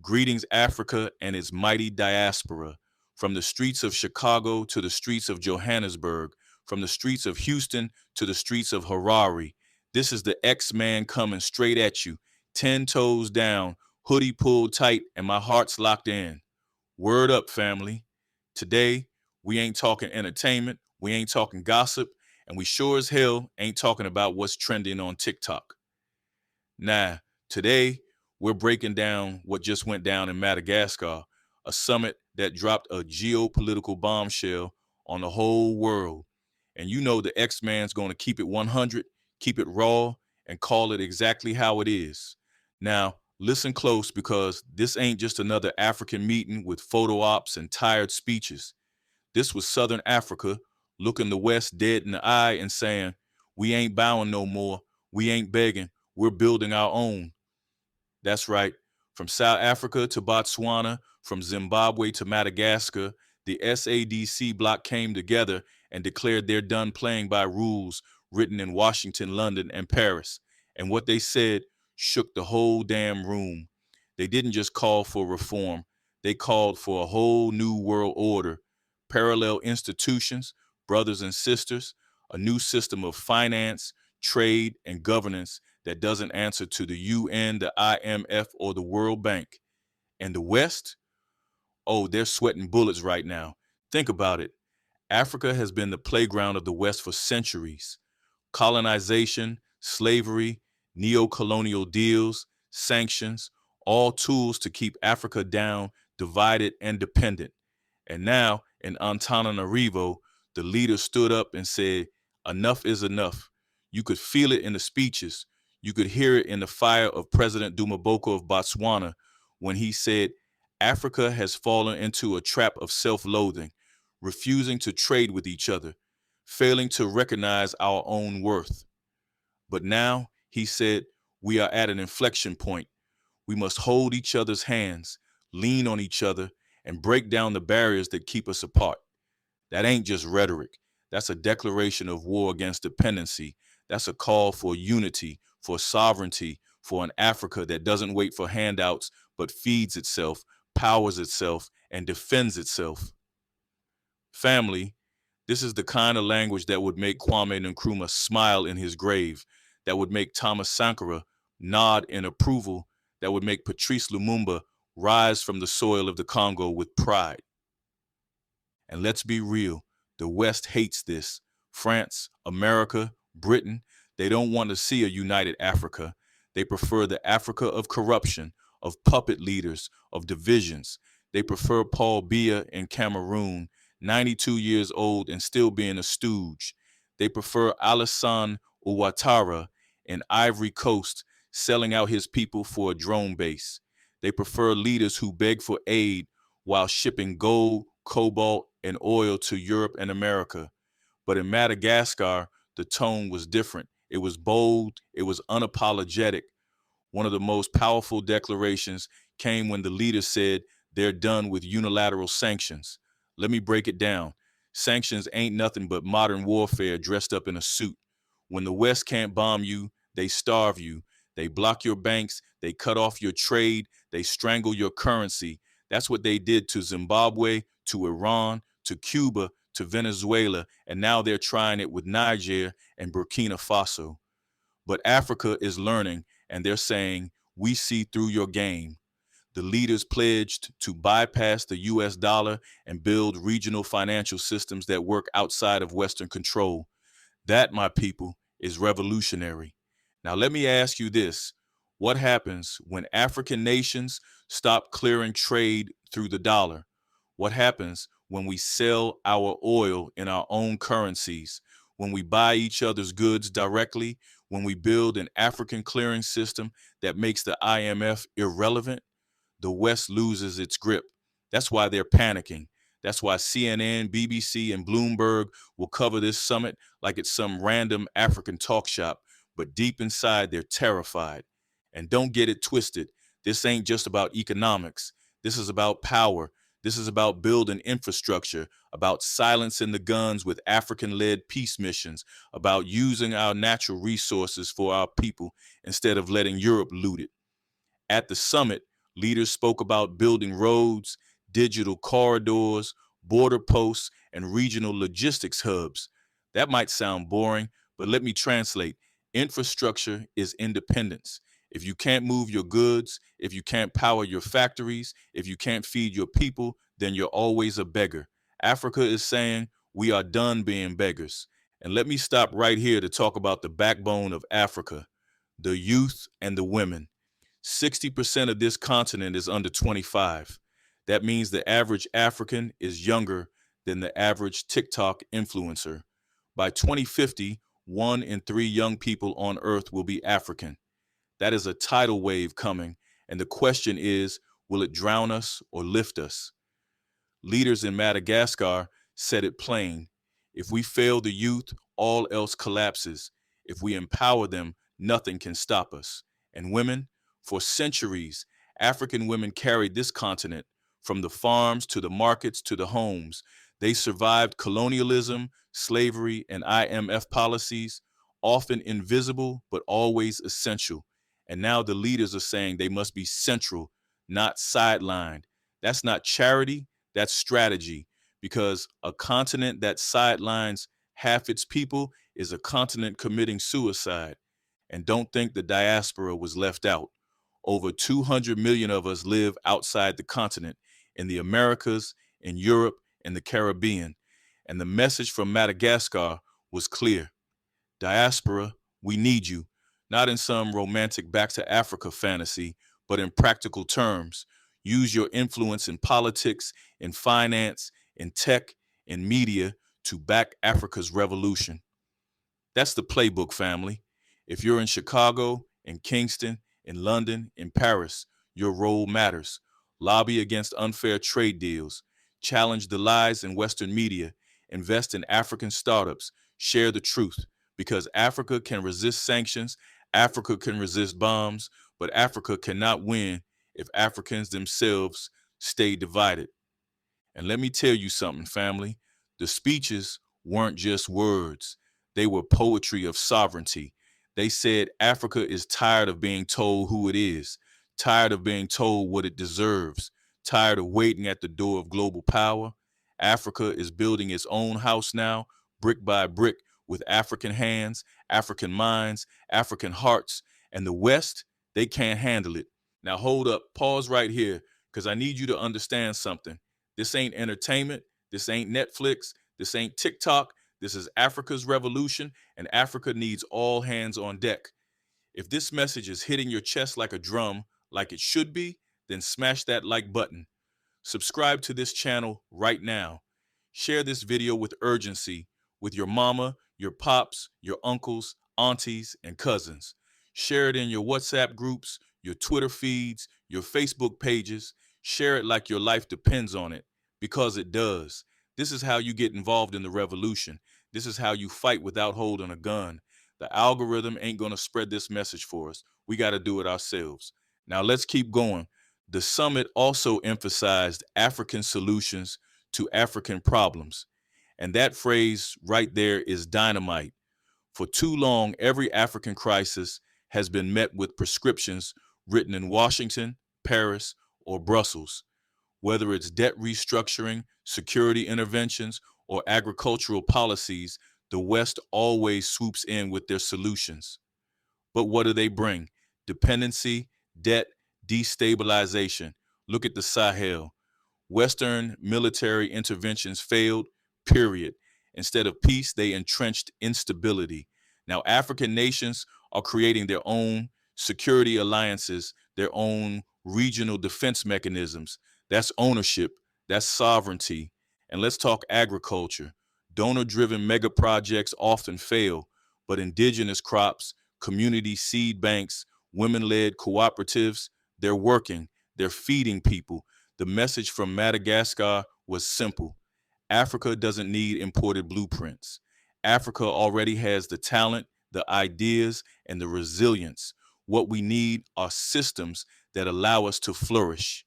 Greetings, Africa and its mighty diaspora. From the streets of Chicago to the streets of Johannesburg, from the streets of Houston to the streets of Harare, this is the X-Man coming straight at you, 10 toes down, hoodie pulled tight, and my heart's locked in. Word up, family. Today, we ain't talking entertainment, we ain't talking gossip, and we sure as hell ain't talking about what's trending on TikTok. Nah, today we're breaking down what just went down in Madagascar, a summit that dropped a geopolitical bombshell on the whole world. And you know the X-Man's going to keep it 100, keep it raw, and call it exactly how it is. Now, listen close because this ain't just another African meeting with photo ops and tired speeches. This was Southern Africa looking the West dead in the eye and saying, we ain't bowing no more, we ain't begging, we're building our own. That's right. From South Africa to Botswana, from Zimbabwe to Madagascar, the SADC bloc came together and declared they're done playing by rules written in Washington, London, and Paris. And what they said shook the whole damn room. They didn't just call for reform, they called for a whole new world order, parallel institutions, brothers and sisters, a new system of finance, trade, and governance that doesn't answer to the UN, the IMF, or the World Bank. And the West? Oh, they're sweating bullets right now. Think about it. Africa has been the playground of the West for centuries. Colonization, slavery, neo-colonial deals, sanctions, all tools to keep Africa down, divided, and dependent. And now, in Antananarivo, the leader stood up and said, enough is enough. You could feel it in the speeches. You could hear it in the fire of President Dumaboko of Botswana when he said, Africa has fallen into a trap of self-loathing, refusing to trade with each other, failing to recognize our own worth. But now, he said, we are at an inflection point. We must hold each other's hands, lean on each other, and break down the barriers that keep us apart. That ain't just rhetoric. That's a declaration of war against dependency. That's a call for unity, for sovereignty, for an Africa that doesn't wait for handouts, but feeds itself, powers itself, and defends itself. Family, this is the kind of language that would make Kwame Nkrumah smile in his grave, that would make Thomas Sankara nod in approval, that would make Patrice Lumumba rise from the soil of the Congo with pride. And let's be real, the West hates this. France, America, Britain, they don't want to see a united Africa. They prefer the Africa of corruption, of puppet leaders, of divisions. They prefer Paul Biya in Cameroon, 92 years old and still being a stooge. They prefer Alassane Ouattara in Ivory Coast, selling out his people for a drone base. They prefer leaders who beg for aid while shipping gold, cobalt, and oil to Europe and America. But in Madagascar, the tone was different. It was bold. It was unapologetic. One of the most powerful declarations came when the leader said they're done with unilateral sanctions. Let me break it down. Sanctions ain't nothing but modern warfare dressed up in a suit. When the West can't bomb you, they starve you. They block your banks. They cut off your trade. They strangle your currency. That's what they did to Zimbabwe, to Iran, to Cuba, to Venezuela, and now they're trying it with Niger and Burkina Faso. But Africa is learning, and they're saying, we see through your game. The leaders pledged to bypass the US dollar and build regional financial systems that work outside of Western control. That, my people, is revolutionary. Now, let me ask you this. What happens when African nations stop clearing trade through the dollar? What happens when we sell our oil in our own currencies, when we buy each other's goods directly, when we build an African clearing system that makes the IMF irrelevant? The West loses its grip. That's why they're panicking. That's why CNN, BBC, and Bloomberg will cover this summit like it's some random African talk shop, but deep inside they're terrified. And don't get it twisted. This ain't just about economics. This is about power. This is about building infrastructure, about silencing the guns with African-led peace missions, about using our natural resources for our people instead of letting Europe loot it. At the summit, Leaders spoke about building roads, digital corridors, border posts, and regional logistics hubs. That might sound boring, but let me translate. Infrastructure is independence. If you can't move your goods, if you can't power your factories, if you can't feed your people, then you're always a beggar. Africa is saying we are done being beggars. And let me stop right here to talk about the backbone of Africa, the youth and the women. 60% of this continent is under 25. That means the average African is younger than the average TikTok influencer. By 2050, 1 in 3 young people on earth will be African. That is a tidal wave coming, and the question is, will it drown us or lift us? Leaders in Madagascar said it plain. If we fail the youth, all else collapses. If we empower them, nothing can stop us. And women, for centuries, African women carried this continent from the farms to the markets to the homes. They survived colonialism, slavery, and IMF policies, often invisible but always essential. And now the leaders are saying they must be central, not sidelined. That's not charity, that's strategy, because a continent that sidelines half its people is a continent committing suicide. And don't think the diaspora was left out. Over 200 million of us live outside the continent, in the Americas, in Europe, and the Caribbean. And the message from Madagascar was clear. Diaspora, we need you, not in some romantic back to Africa fantasy, but in practical terms. Use your influence in politics, in finance, in tech, in media to back Africa's revolution. That's the playbook, family. If you're in Chicago, in Kingston, in London, in Paris, your role matters. Lobby against unfair trade deals. Challenge the lies in Western media. Invest in African startups. Share the truth. Because Africa can resist sanctions, Africa can resist bombs, but Africa cannot win if Africans themselves stay divided. And let me tell you something, family. The speeches weren't just words, they were poetry of sovereignty. They said Africa is tired of being told who it is, tired of being told what it deserves, tired of waiting at the door of global power. Africa is building its own house now, brick by brick, with African hands, African minds, African hearts, and the West, they can't handle it. Now hold up, pause right here, because I need you to understand something. This ain't entertainment. This ain't Netflix. This ain't TikTok. This is Africa's revolution, and Africa needs all hands on deck. If this message is hitting your chest like a drum, like it should be, then smash that like button. Subscribe to this channel right now. Share this video with urgency with your mama, your pops, your uncles, aunties, and cousins. Share it in your WhatsApp groups, your Twitter feeds, your Facebook pages. Share it like your life depends on it, because it does. This is how you get involved in the revolution. This is how you fight without holding a gun. The algorithm ain't going to spread this message for us. We got to do it ourselves. Now let's keep going. The summit also emphasized African solutions to African problems. And that phrase right there is dynamite. For too long, every African crisis has been met with prescriptions written in Washington, Paris, or Brussels. Whether it's debt restructuring, security interventions, or agricultural policies, the West always swoops in with their solutions. But what do they bring? Dependency, debt, destabilization. Look at the Sahel. Western military interventions failed, period. Instead of peace, they entrenched instability. Now, African nations are creating their own security alliances, their own regional defense mechanisms. That's ownership, that's sovereignty. And let's talk agriculture. Donor-driven mega projects often fail, but indigenous crops, community seed banks, women-led cooperatives, they're working, they're feeding people. The message from Madagascar was simple. Africa doesn't need imported blueprints. Africa already has the talent, the ideas, and the resilience. What we need are systems that allow us to flourish.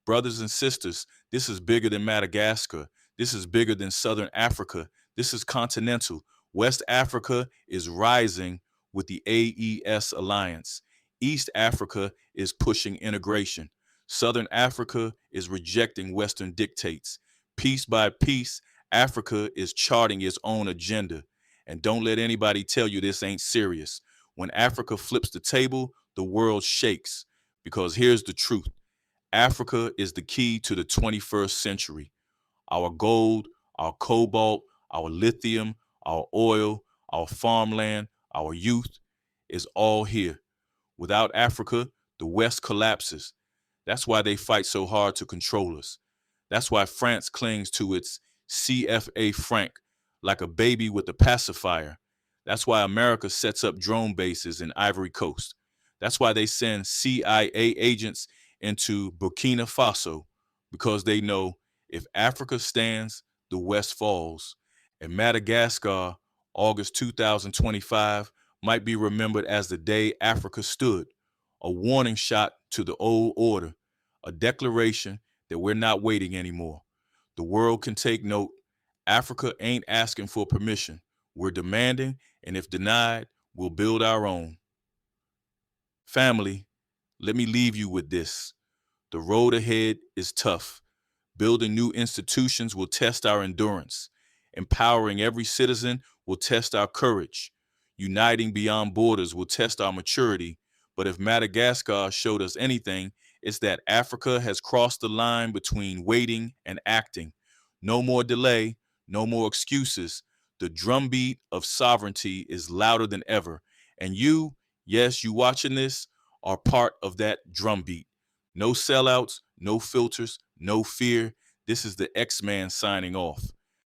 Brothers and sisters, this is bigger than Madagascar. This is bigger than Southern Africa. This is continental. West Africa is rising with the AES alliance. East Africa is pushing integration. Southern Africa is rejecting Western dictates. Piece by piece, Africa is charting its own agenda. And don't let anybody tell you this ain't serious. When Africa flips the table, the world shakes. Because here's the truth: Africa is the key to the 21st century. Our gold, our cobalt, our lithium, our oil, our farmland, our youth is all here. Without Africa, the West collapses. That's why they fight so hard to control us. That's why France clings to its CFA franc like a baby with a pacifier. That's why America sets up drone bases in Ivory Coast. That's why they send CIA agents into Burkina Faso, because they know if Africa stands, the West falls. And Madagascar, August 2025, might be remembered as the day Africa stood, a warning shot to the old order, a declaration that we're not waiting anymore. The world can take note. Africa ain't asking for permission. We're demanding, and if denied, we'll build our own. Family, let me leave you with this. The road ahead is tough. Building new institutions will test our endurance. Empowering every citizen will test our courage. Uniting beyond borders will test our maturity. But if Madagascar showed us anything, it's that Africa has crossed the line between waiting and acting. No more delay, no more excuses. The drumbeat of sovereignty is louder than ever. And you, yes, you watching this, are part of that drumbeat. No sellouts, no filters, no fear. This is the X-Man signing off.